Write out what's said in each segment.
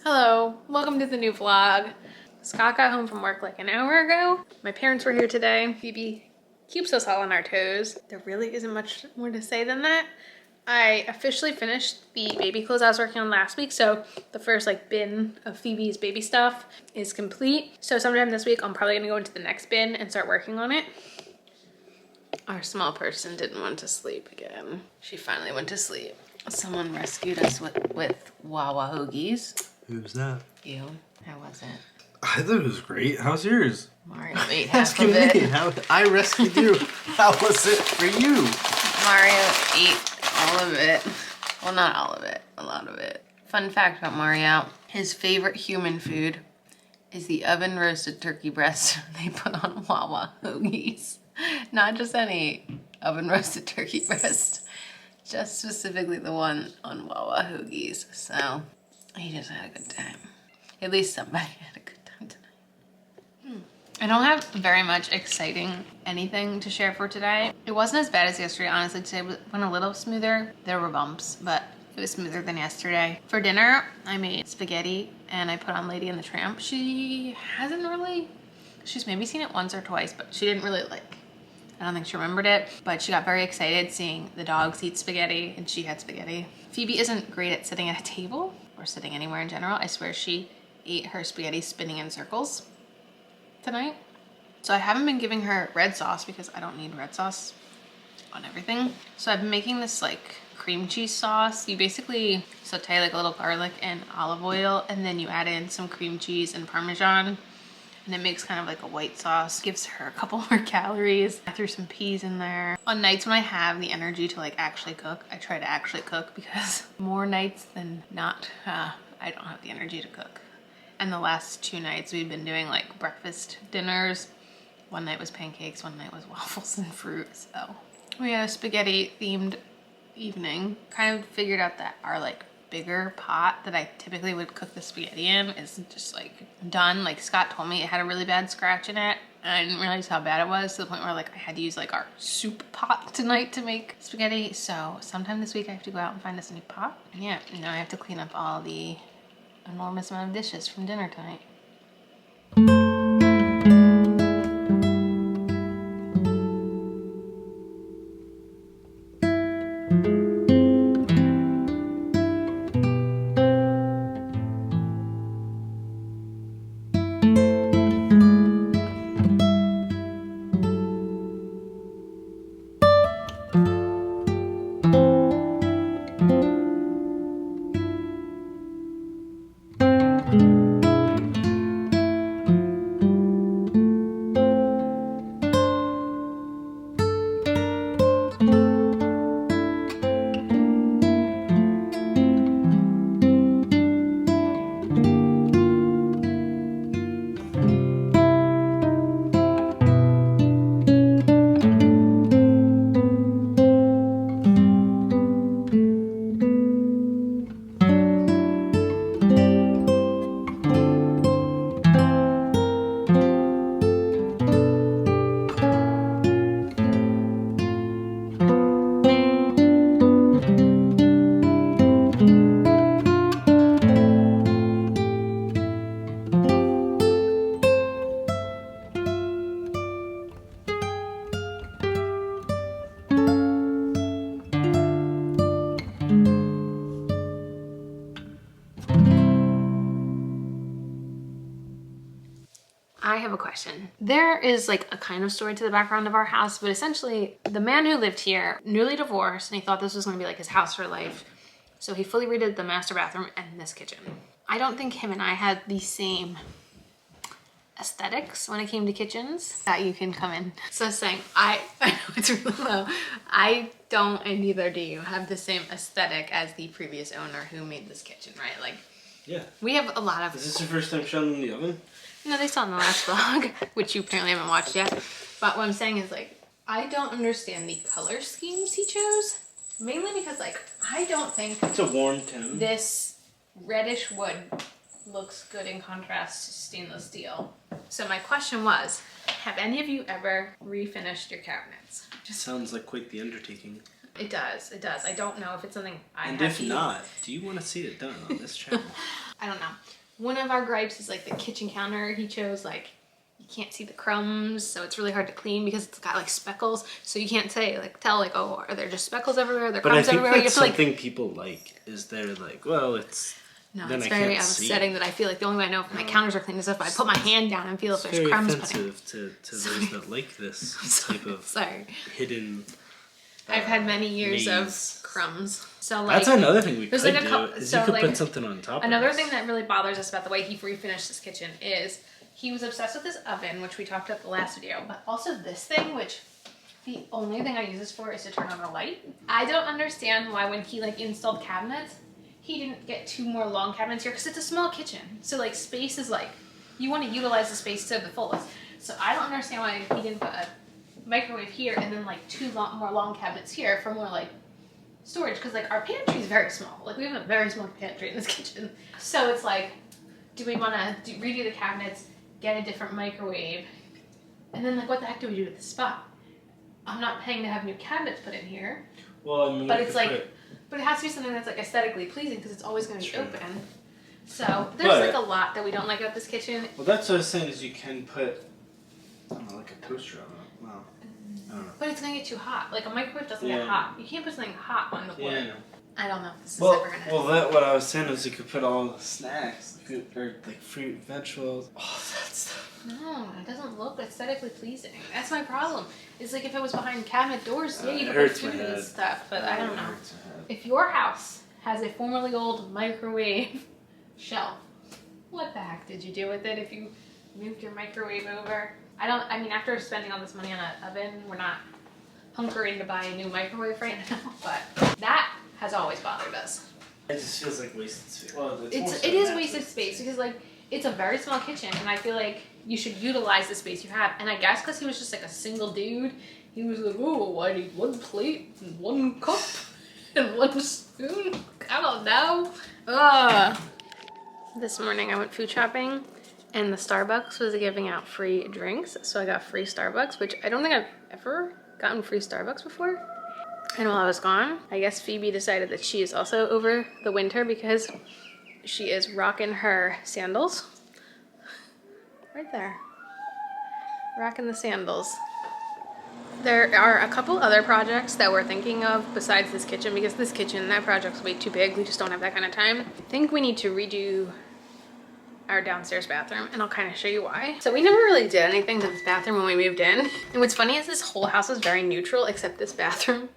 Hello, welcome to the new vlog. Scott got home from work like an hour ago. My parents were here today. Phoebe keeps us all on our toes. There really isn't much more to say than that. I officially finished the baby clothes I was working on last week, so the first bin of Phoebe's baby stuff is complete. So sometime this week I'm probably gonna go into the next bin and start working on it. Our small person didn't want to sleep again. She finally went to sleep. Someone rescued us with Wawa hoagies. Who's that? You. How was it? I thought it was great. How's yours? Mario ate half of it. Me. How, I rescued you. How was it for you? Mario ate all of it. Well, not all of it. A lot of it. Fun fact about Mario. His favorite human food is the oven roasted turkey breast they put on Wawa hoagies. Not just any oven roasted turkey breast. Just specifically the one on Wawa hoagies. So he just had a good time. At least somebody had a good time tonight. I don't have very much exciting anything to share for today. It wasn't as bad as yesterday, honestly. Today went a little smoother. There were bumps, but it was smoother than yesterday. For dinner, I made spaghetti and I put on Lady and the Tramp. She's maybe seen it once or twice, but she didn't really I don't think she remembered it, but she got very excited seeing the dogs eat spaghetti and she had spaghetti. Phoebe isn't great at sitting at a table or sitting anywhere in general. I swear she ate her spaghetti spinning in circles tonight. So I haven't been giving her red sauce because I don't need red sauce on everything. So I've been making this cream cheese sauce. You basically saute a little garlic and olive oil and then you add in some cream cheese and Parmesan. And it makes kind of a white sauce. Gives her a couple more calories. I threw some peas in there. On nights when I have the energy to actually cook, I try to actually cook because more nights than not, I don't have the energy to cook. And the last 2 nights we've been doing breakfast dinners. One night was pancakes, one night was waffles and fruit. So we had a spaghetti themed evening. Kind of figured out that our bigger pot that I typically would cook the spaghetti in is just done. Scott told me it had a really bad scratch in it and I didn't realize how bad it was to the point where I had to use our soup pot tonight to make spaghetti. So sometime this week I have to go out and find us a new pot. And yeah, now I have to clean up all the enormous amount of dishes from dinner tonight. I have a question. There is a kind of story to the background of our house, but essentially the man who lived here, newly divorced, and he thought this was going to be his house for life. So he fully redid the master bathroom and this kitchen. I don't think him and I had the same aesthetics when it came to kitchens that you can come in. So saying, I know it's really low. I don't, and neither do you, have the same aesthetic as the previous owner who made this kitchen, right? Yeah. We have a lot of... Is this your first time showing them the oven? No, they saw in the last vlog, which you apparently haven't watched yet. But what I'm saying is I don't understand the color schemes he chose. Mainly because I don't think it's a warm tone. This reddish wood looks good in contrast to stainless steel. So my question was, have any of you ever refinished your cabinets? Just sounds like quite the undertaking. It does, it does. I don't know if it's something I And have if to not, do you want to see it done on this channel? I don't know. one of our gripes is like the kitchen counter. He chose like, you can't see the crumbs, so it's really hard to clean because it's got like speckles. So you can't say like, tell like, oh, are there just speckles everywhere? Are there crumbs everywhere? But I think that's something people like, is they're like, well, it's... No, then it's I very can't upsetting that I feel like the only way I know if my counters are clean is if I put my hand down and feel if there's very crumbs offensive to those that like this type of hidden... I've had many years maze. of crumbs. So like That's another thing we could like do, is you could put something on top another of thing that really bothers us about the way he refinished this kitchen is he was obsessed with this oven, which we talked about the last video, but also this thing, which the only thing I use this for is to turn on the light. I don't understand why when he like installed cabinets, he didn't get 2 more long cabinets here because it's a small kitchen. So like space is like, you want to utilize the space to the fullest. So I don't understand why he didn't put a microwave here and then like 2 more long cabinets here for more like storage, because like our pantry is very small. Like we have a very small pantry in this kitchen. So it's like, do we want to redo the cabinets, get a different microwave, and then like what the heck do we do with the spot? I'm not paying to have new cabinets put in here. Well, I mean, but it's like, but it has to be something that's like aesthetically pleasing because it's always going to be open. So there's like a lot that we don't like about this kitchen. Well, that's what I was saying, is you can put, I don't know, like a toaster on it. Well, I don't know. But it's going to get too hot. Like a microwave doesn't get hot. You can't put something hot on the wood. Yeah, I know. I don't know if this is ever going to Well, what I was saying is you could put all the snacks, or like fruit, vegetables, all that stuff. No, it doesn't look aesthetically pleasing. That's my problem. It's like if it was behind cabinet doors, yeah, you could put food and stuff, but I don't know. If your house has a formerly old microwave shelf, what the heck did you do with it if you moved your microwave over? I mean, after spending all this money on an oven, we're not hunkering to buy a new microwave right now, but that has always bothered us. It just feels like wasted space. Well, it is wasted space because like it's a very small kitchen, and I feel like you should utilize the space you have. And I guess because he was just like a single dude, he was like, oh, I need 1 plate and 1 cup and 1 spoon. I don't know. Ugh. This morning I went food shopping, and the Starbucks was giving out free drinks, so I got free Starbucks, which I don't think I've ever gotten free Starbucks before. And while I was gone, I guess Phoebe decided that she is also over the winter because she is rocking her sandals. Right there. Rocking the sandals. There are a couple other projects that we're thinking of besides this kitchen, because this kitchen, that project's way too big. We just don't have that kind of time. I think we need to redo our downstairs bathroom, and I'll kind of show you why. So we never really did anything to this bathroom when we moved in. And what's funny is this whole house is very neutral, except this bathroom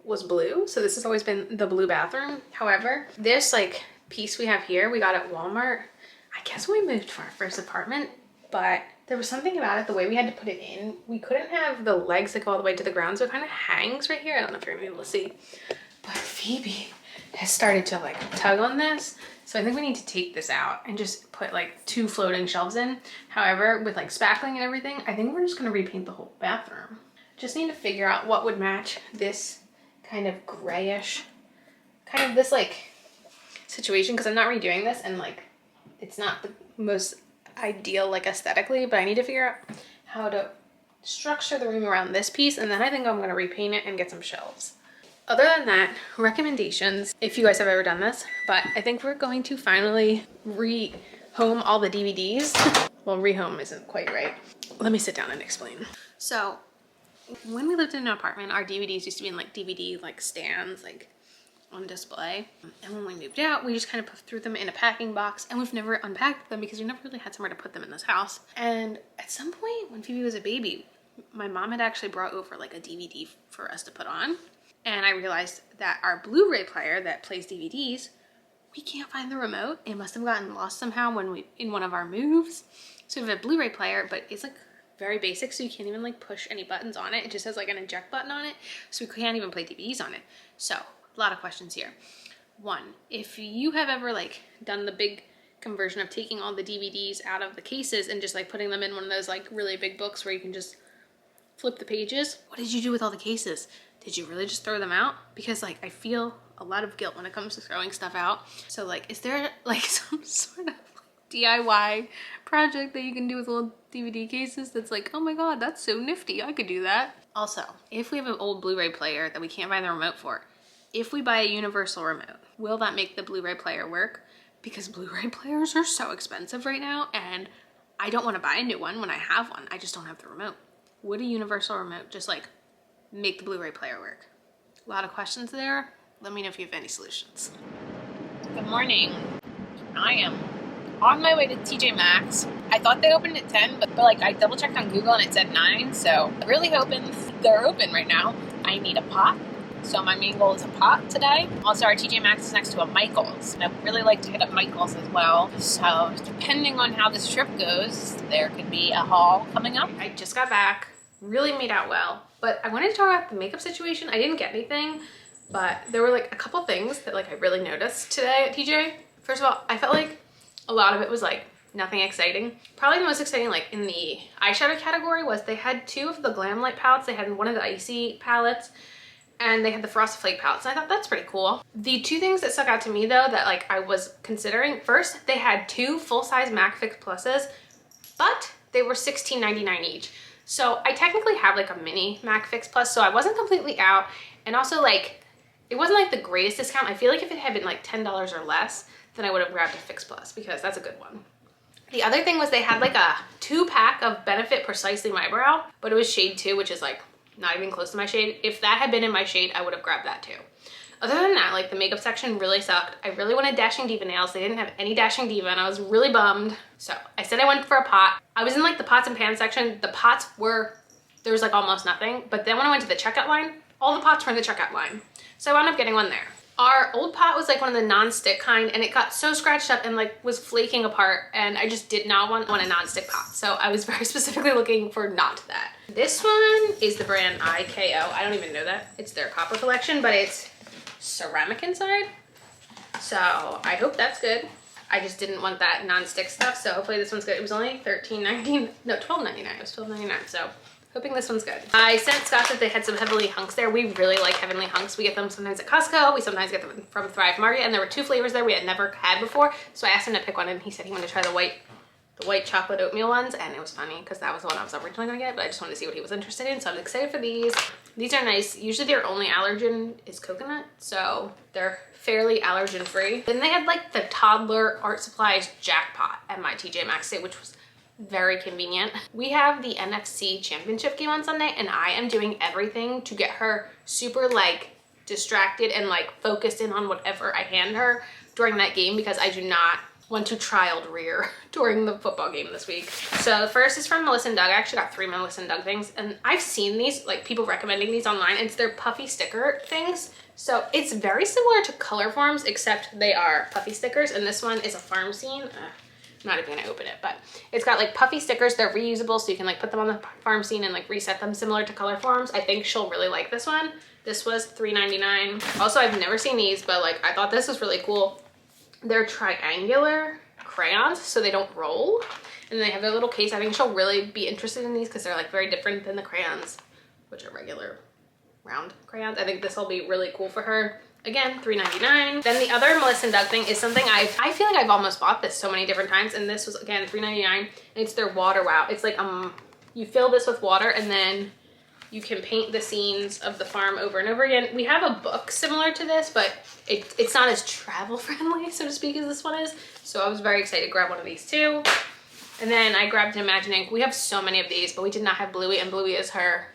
was blue. So this has always been the blue bathroom. However, this like piece we have here, we got at Walmart, I guess when we moved to our first apartment, but there was something about it, the way we had to put it in, we couldn't have the legs that go all the way to the ground, so it kind of hangs right here. I don't know if you're gonna be able to see, but Phoebe has started to like tug on this. So I think we need to take this out and just put like 2 floating shelves in. However, with like spackling and everything, I think we're just gonna repaint the whole bathroom. Just need to figure out what would match this kind of grayish, kind of this like situation, because I'm not redoing this and like it's not the most ideal like aesthetically, but I need to figure out how to structure the room around this piece, and then I think I'm going to repaint it and get some shelves. Other than that, recommendations, if you guys have ever done this, but I think we're going to finally rehome all the DVDs. Well, rehome isn't quite right. Let me sit down and explain. So when we lived in an apartment, our DVDs used to be in like DVD like stands, like on display. And when we moved out, we just kind of threw them in a packing box, and we've never unpacked them because we never really had somewhere to put them in this house. And at some point when Phoebe was a baby, my mom had actually brought over like a DVD for us to put on. And I realized that our Blu-ray player that plays DVDs, we can't find the remote. It must have gotten lost somehow in one of our moves. So we have a Blu-ray player, but it's like very basic, so you can't even like push any buttons on it. It just has like an eject button on it, so we can't even play DVDs on it. So a lot of questions here. 1, if you have ever like done the big conversion of taking all the DVDs out of the cases and just like putting them in one of those like really big books where you can just flip the pages, what did you do with all the cases? Did you really just throw them out? Because like I feel a lot of guilt when it comes to throwing stuff out. So like, is there like some sort of DIY project that you can do with old DVD cases that's like, oh my god, that's so nifty, I could do that? Also, if we have an old Blu-ray player that we can't find the remote for, if we buy a universal remote, will that make the Blu-ray player work? because Blu-ray players are so expensive right now, and I don't want to buy a new one when I have one. I just don't have the remote. Would a universal remote just like make the Blu-ray player work? A lot of questions there. Let me know if you have any solutions. Good morning. I am on my way to TJ Maxx. I thought they opened at 10, but like I double checked on Google and it said 9, so I'm really hoping they're open right now. I need a pot, so my main goal is a pot today. Also, our TJ Maxx is next to a Michael's, and I'd really like to hit up Michael's as well. So depending on how this trip goes, there could be a haul coming up. I just got back, really made out well, but I wanted to talk about the makeup situation. I didn't get anything, but there were like a couple things that like I really noticed today at TJ. First of all, I felt like a lot of it was like nothing exciting. Probably the most exciting like in the eyeshadow category was they had 2 of the Glam Light palettes. They had one of the Icy palettes and they had the Frosted Flake palettes. And I thought that's pretty cool. The 2 things that stuck out to me though that like I was considering, first they had 2 full-size MAC Fix Pluses, but they were $16.99 each. So I technically have like a mini MAC Fix Plus, so I wasn't completely out. And also like, it wasn't like the greatest discount. I feel like if it had been like $10 or less, then I would have grabbed a Fix Plus because that's a good one. The other thing was they had like a 2-pack of Benefit Precisely My Brow, but it was shade 2, which is like not even close to my shade. If that had been in my shade, I would have grabbed that too. Other than that, like the makeup section really sucked. I really wanted Dashing Diva nails. They didn't have any Dashing Diva and I was really bummed. So I said I went for a pot. I was in like the pots and pans section. The pots were, there was like almost nothing. But then when I went to the checkout line, all the pots were in the checkout line. So I wound up getting one there. Our old pot was like one of the non-stick kind and it got so scratched up and like was flaking apart and I just did not want a non-stick pot. So I was very specifically looking for not that. This one is the brand IKO. I don't even know that. It's their copper collection, but it's ceramic inside. So I hope that's good. I just didn't want that non-stick stuff. So hopefully this one's good. It was only $13.99, no, $12.99. It was $12.99. So hoping this one's good. I sent Scott that they had some Heavenly Hunks there. We really like Heavenly Hunks. We get them sometimes at Costco. We sometimes get them from Thrive Market, and there were 2 flavors there we had never had before. So I asked him to pick one, and he said he wanted to try the white chocolate oatmeal ones, and it was funny because that was the one I was originally gonna get, but I just wanted to see what he was interested in. So I'm excited for these. These are nice. Usually their only allergen is coconut, so they're fairly allergen free. Then they had like the toddler art supplies jackpot at my TJ Maxx day, which was very convenient. We have the NFC championship game on Sunday and I am doing everything to get her super like distracted and like focused in on whatever I hand her during that game because I do not want to child rear during the football game this week. So the first is from Melissa & Doug. I actually got 3 Melissa & Doug things and I've seen these, like people recommending these online. It's their puffy sticker things. So it's very similar to Color Forms except they are puffy stickers and this one is a farm scene. Not even gonna open it, but it's got like puffy stickers. They're reusable, so you can like put them on the farm scene and like reset them similar to Color Forms. I think she'll really like this one. This was $3.99. Also, I've never seen these, but like I thought this was really cool. They're triangular crayons, so they don't roll. And they have their little case. I think she'll really be interested in these because they're like very different than the crayons, which are regular round crayons. I think this will be really cool for her. Again, $3.99. Then the other Melissa & Doug thing is something I feel like I've almost bought this so many different times, and this was again $3.99, and it's their Water Wow. It's like you fill this with water and then you can paint the scenes of the farm over and over again. We have a book similar to this, but it's not as travel friendly, so to speak, as this one is. So I was very excited to grab one of these too. And then I grabbed an Imagining. We have so many of these, but we did not have Bluey, and Bluey is her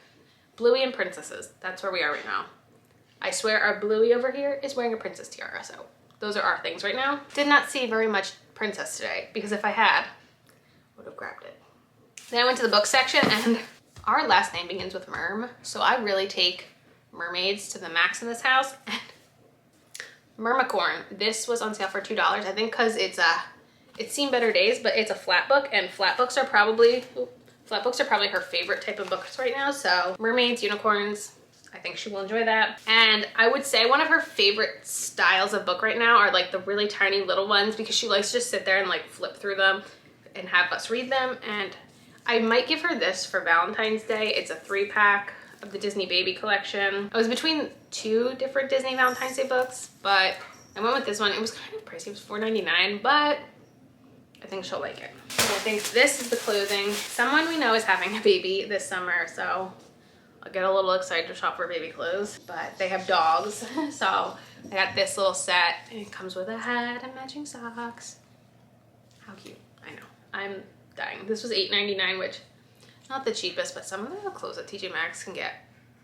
Bluey and Princesses. That's where we are right now. I swear our Bluey over here is wearing a princess tiara, so those are our things right now. Did not see very much princess today, because if I had, I would have grabbed it. Then I went to the book section, and our last name begins with Merm, so I really take mermaids to the max in this house. And Mermicorn, this was on sale for $2, I think because it's seen better days, but it's a flat book, and flat books are probably her favorite type of books right now, so mermaids, unicorns, I think she will enjoy that. And I would say one of her favorite styles of book right now are like the really tiny little ones because she likes to just sit there and like flip through them and have us read them. And I might give her this for Valentine's Day. It's a 3-pack of the Disney Baby collection. I was between 2 different Disney Valentine's Day books, but I went with this one. It was kind of pricey. It was $4.99, but I think she'll like it. And I think this is the clothing. Someone we know is having a baby this summer, so I'll get a little excited to shop for baby clothes, but they have dogs. So I got this little set and it comes with a hat and matching socks. How cute. I know. I'm dying. This was $8.99, which not the cheapest, but some of the clothes at TJ Maxx can get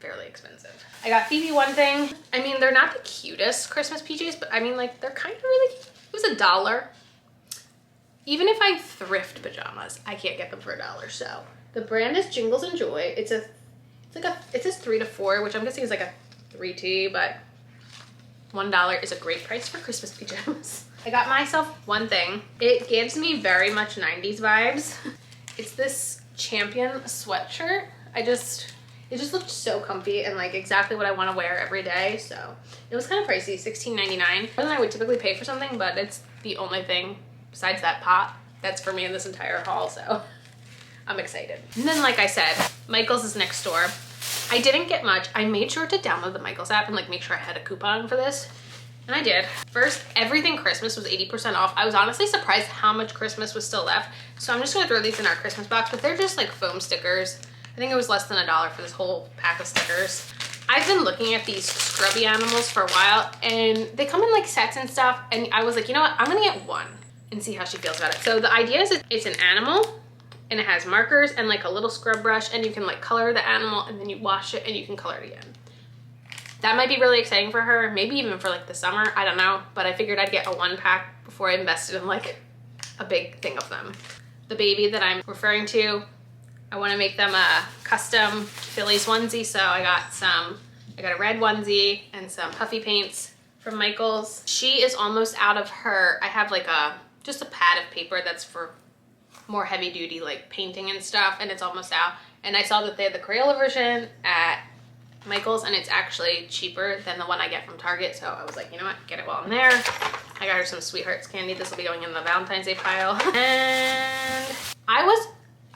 fairly expensive. I got Phoebe one thing. I mean, they're not the cutest Christmas PJs, but I mean, like, they're kind of really cute. It was $1. Even if I thrift pajamas, I can't get them for $1. So the brand is Jingles and Joy. It says 3 to 4, which I'm guessing is like a 3T, but $1 is a great price for Christmas pajamas. I got myself one thing. It gives me very much 90s vibes. It's this Champion sweatshirt. It just looked so comfy and like exactly what I want to wear every day. So it was kind of pricey, $16.99. More than I would typically pay for something, but it's the only thing besides that pot that's for me in this entire haul. So I'm excited. And then, like I said, Michael's is next door. I didn't get much. I made sure to download the Michael's app and like make sure I had a coupon for this. And I did. First, everything Christmas was 80% off. I was honestly surprised how much Christmas was still left. So I'm just gonna throw these in our Christmas box, but they're just like foam stickers. I think it was less than $1 for this whole pack of stickers. I've been looking at these scrubby animals for a while and they come in like sets and stuff. And I was like, you know what? I'm gonna get one and see how she feels about it. So the idea is it's an animal and it has markers and like a little scrub brush and you can like color the animal and then you wash it and you can color it again. That might be really exciting for her, maybe even for like the summer, I don't know. But I figured I'd get a 1-pack before I invested in like a big thing of them. The baby that I'm referring to, I wanna make them a custom Phillies onesie. So I got a red onesie and some puffy paints from Michael's. She is almost out of her, I have like just a pad of paper that's for more heavy duty like painting and stuff, and it's almost out. And I saw that they had the Crayola version at Michael's and it's actually cheaper than the one I get from Target. So I was like, you know what, get it while I'm there. I got her some Sweethearts candy. This will be going in the Valentine's Day pile. And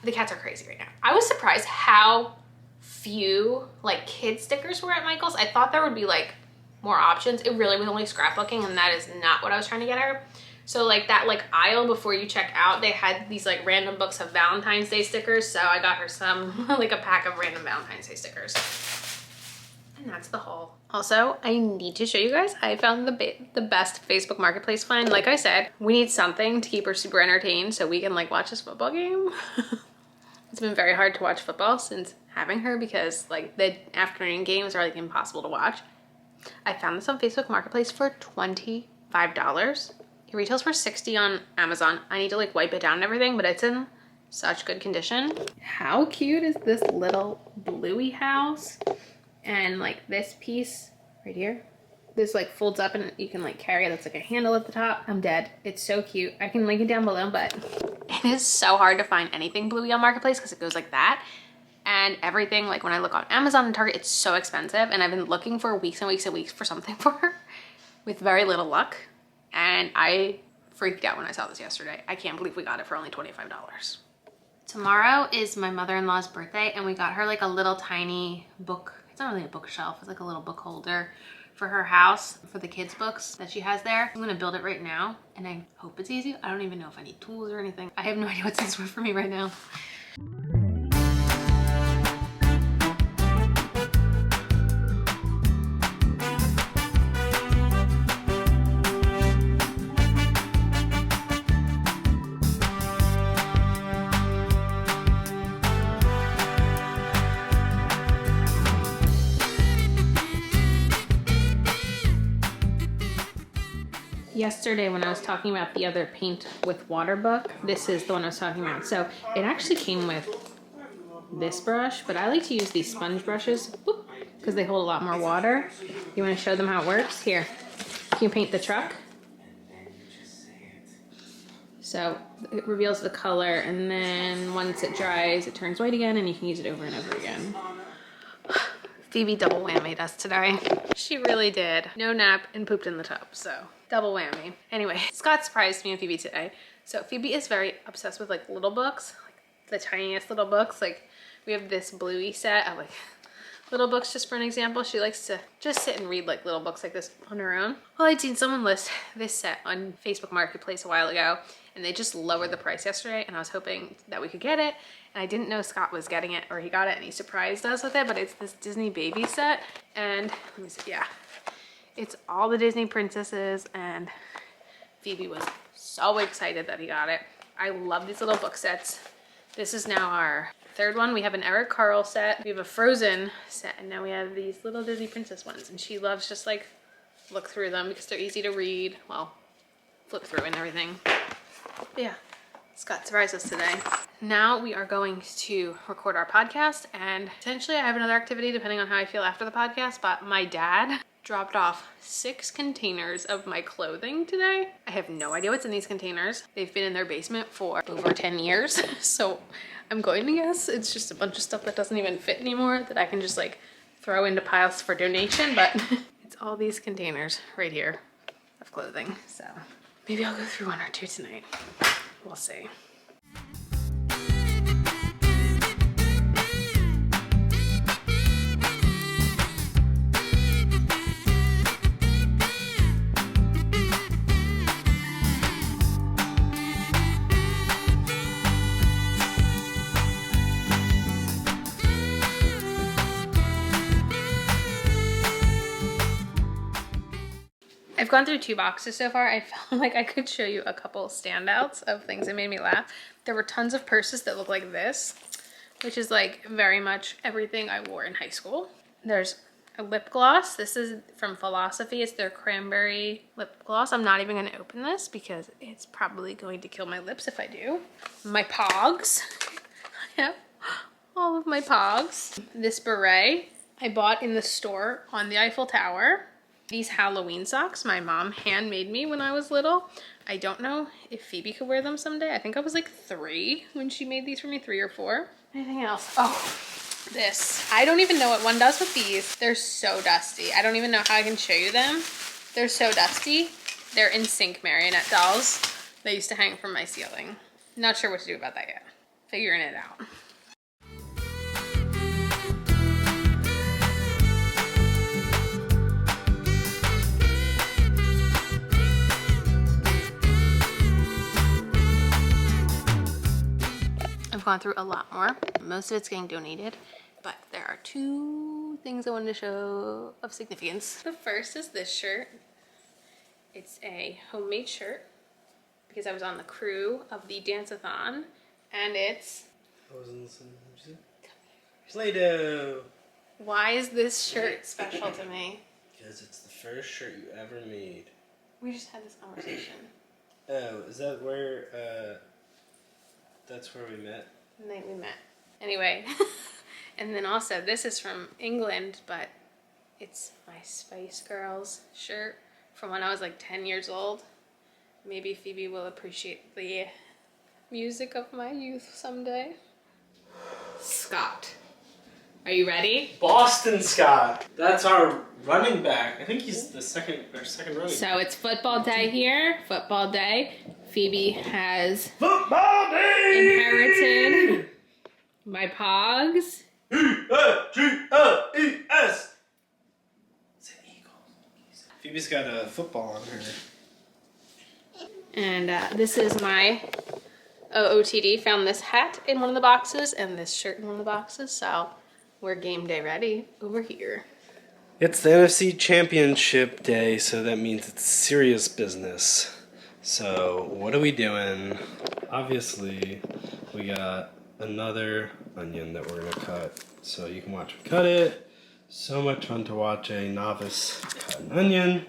the cats are crazy right now. I was surprised how few like kid stickers were at Michael's. I thought there would be like more options. It really was only scrapbooking and that is not what I was trying to get her. So like that like aisle before you check out, they had these like random books of Valentine's Day stickers. So I got her some like a pack of random Valentine's Day stickers. And that's the haul. Also, I need to show you guys, I found the best Facebook Marketplace find. Like I said, we need something to keep her super entertained so we can like watch this football game. It's been very hard to watch football since having her because like the afternoon games are like impossible to watch. I found this on Facebook Marketplace for $25. It retails for $60 on Amazon. I need to like wipe it down and everything, but it's in such good condition. How cute is this little bluey house? And like this piece right here, this like folds up and you can like carry it. It's like a handle at the top. I'm dead. It's so cute. I can link it down below, but it is so hard to find anything bluey on Marketplace because it goes like that. And everything, like when I look on Amazon and Target, it's so expensive. And I've been looking for weeks and weeks and weeks for something for her with very little luck. And I freaked out when I saw this yesterday. I can't believe we got it for only $25. Tomorrow is my mother-in-law's birthday and we got her like a little tiny book. It's not really a bookshelf, it's like a little book holder for her house, for the kids' books that she has there. I'm gonna build it right now and I hope it's easy. I don't even know if I need tools or anything. I have no idea what's in store for me right now. Yesterday when I was talking about the other paint with water book, this is the one I was talking about. So it actually came with this brush, but I like to use these sponge brushes because they hold a lot more water. You want to show them how it works? Here, you paint the truck. So it reveals the color and then once it dries, it turns white again and you can use it over and over again. Phoebe double whammied us today. She really did. No nap and pooped in the tub, so double whammy. Anyway, Scott surprised me and Phoebe today. So Phoebe is very obsessed with like little books, like the tiniest little books. Like we have this bluey set of like little books, just for an example. She likes to just sit and read like little books like this on her own. Well, I'd seen someone list this set on Facebook Marketplace a while ago, and they just lowered the price yesterday, and I was hoping that we could get it. And I didn't know Scott was getting it, or he got it and he surprised us with it, but it's this Disney baby set. And let me see, yeah. It's all the Disney princesses, and Phoebe was so excited that he got it. I love these little book sets. This is now our third one. We have an Eric Carle set. We have a Frozen set, and now we have these little Disney princess ones. And she loves just like look through them because they're easy to read. Well, flip through and everything. But yeah, Scott surprised us today. Now we are going to record our podcast, and potentially I have another activity depending on how I feel after the podcast, but my dad dropped off 6 containers of my clothing today. I have no idea what's in these containers. They've been in their basement for over 10 years. So I'm going to guess it's just a bunch of stuff that doesn't even fit anymore that I can just like throw into piles for donation, but it's all these containers right here of clothing. So maybe I'll go through 1 or 2 tonight. We'll see. I've gone through 2 boxes so far. I felt like I could show you a couple standouts of things that made me laugh. There were tons of purses that look like this, which is like very much everything I wore in high school. There's a lip gloss. This is from Philosophy. It's their cranberry lip gloss. I'm not even going to open this because it's probably going to kill my lips if I do. My Pogs. I have all of my Pogs. This beret I bought in the store on the Eiffel Tower. These Halloween socks my mom handmade me when I was little. I don't know if Phoebe could wear them someday. I think I was like 3 when she made these for me, 3 or 4. Anything else? Oh, this. I don't even know what one does with these. They're so dusty. I don't even know how I can show you them. They're so dusty. They're NSYNC marionette dolls. They used to hang from my ceiling. Not sure what to do about that yet. Figuring it out. I've gone through a lot more. Most of it's getting donated, but there are 2 things I wanted to show of significance. The first is this shirt. It's a homemade shirt because I was on the crew of the dance-a-thon, and it's... I wasn't listening. Play-Doh! Why is this shirt special to me? Because it's the first shirt you ever made. We just had this conversation. Oh, is that where, that's where we met? The night we met. Anyway, and then also this is from England, but it's my Spice Girls shirt from when I was like 10 years old. Maybe Phoebe will appreciate the music of my youth someday. Scott, are you ready? Boston Scott! That's our running back. I think he's the second running back. So it's football day here. Football day. Phoebe has Football day! inherited my Pogs. E-A-G-L-E-S! It's an eagle. Phoebe's got a football on her. And this is my OOTD. Found this hat in one of the boxes and this shirt in one of the boxes. So we're game day ready over here. It's the NFC Championship day, so that means it's serious business. So what are we doing? Obviously, we got another onion that we're gonna cut. So you can watch me cut it. So much fun to watch a novice cut an onion.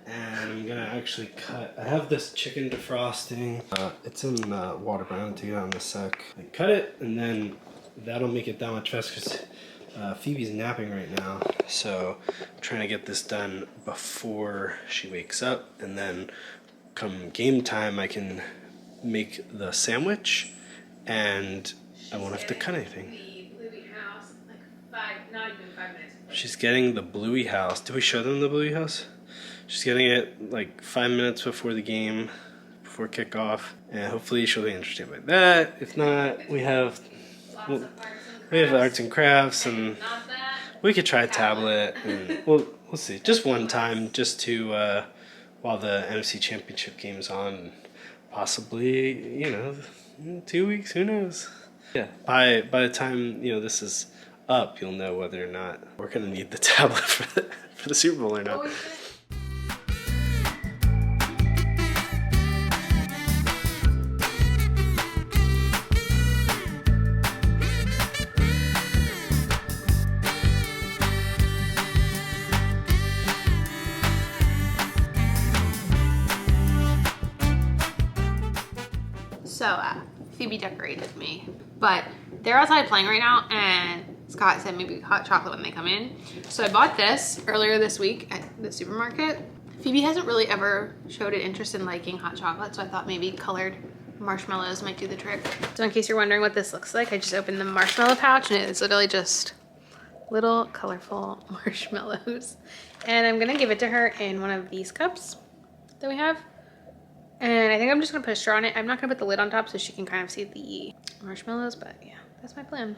And I'm gonna actually cut, I have this chicken defrosting. It's in water, but I'm gonna take it out in a sec. I cut it, and then that'll make it that much faster because Phoebe's napping right now. So I'm trying to get this done before she wakes up, and then come game time I can make the sandwich and I won't have to cut anything. The Bluey house, like not even 5 minutes. She's getting the Bluey house. Did we show them the Bluey house? She's getting it like 5 minutes before the game, before kickoff, and hopefully she'll be interested by that. If not, we have arts and crafts and not that. We could try a tablet, and we'll see. Just one time, just to while the NFC Championship game's on. Possibly, 2 weeks. Who knows? Yeah. By the time this is up, you'll know whether or not we're gonna need the tablet for the Super Bowl or not. So, Phoebe decorated me, but they're outside playing right now, and Scott said maybe hot chocolate when they come in. So I bought this earlier this week at the supermarket. Phoebe hasn't really ever showed an interest in liking hot chocolate, so I thought maybe colored marshmallows might do the trick. So in case you're wondering what this looks like, I just opened the marshmallow pouch, and it's literally just little colorful marshmallows. And I'm gonna give it to her in one of these cups that we have. And I think I'm just gonna put a straw on it. I'm not gonna put the lid on top so she can kind of see the marshmallows, but yeah, that's my plan.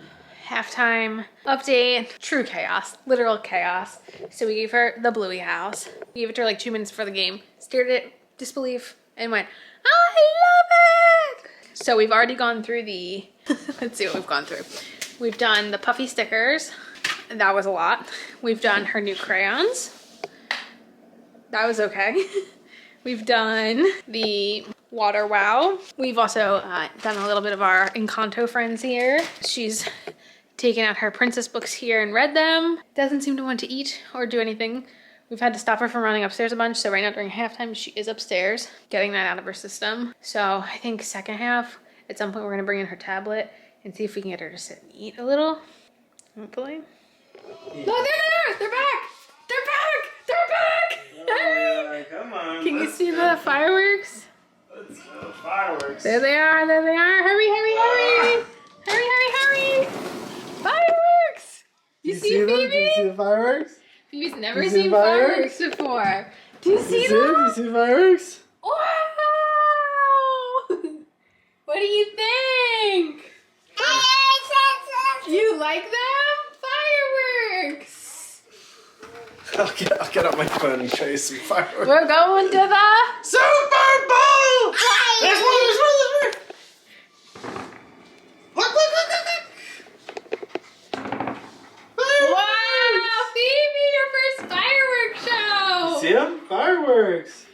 Halftime update, true chaos, literal chaos. So we gave her the Bluey house. We gave it to her like 2 minutes before the game, stared at it, disbelief, and went, I love it! So we've already gone through the, let's see what we've gone through. We've done the puffy stickers, and that was a lot. We've done her new crayons. That was okay. We've done the Water Wow. We've also done a little bit of our Encanto friends here. She's taken out her princess books here and read them. Doesn't seem to want to eat or do anything. We've had to stop her from running upstairs a bunch, so right now during halftime, she is upstairs, getting that out of her system. So I think second half, at some point we're gonna bring in her tablet and see if we can get her to sit and eat a little, hopefully. Yeah. No, they're there! They're back! They're back! They're back! Oh, yeah, come on. Can you see the fireworks? Let's go, fireworks. There they are, there they are. Hurry, hurry, hurry! Hurry, hurry, hurry! Fireworks! You see Phoebe? Them? Do you see the fireworks? Phoebe's never seen fireworks before. Do you see them? Do you see fireworks? Wow! What do you think? You like them? Fireworks! I'll get out my phone and show you some fireworks. We're going to the Super Bowl! There's one! Look! Wow! Phoebe, your first fireworks show! See them? Fireworks!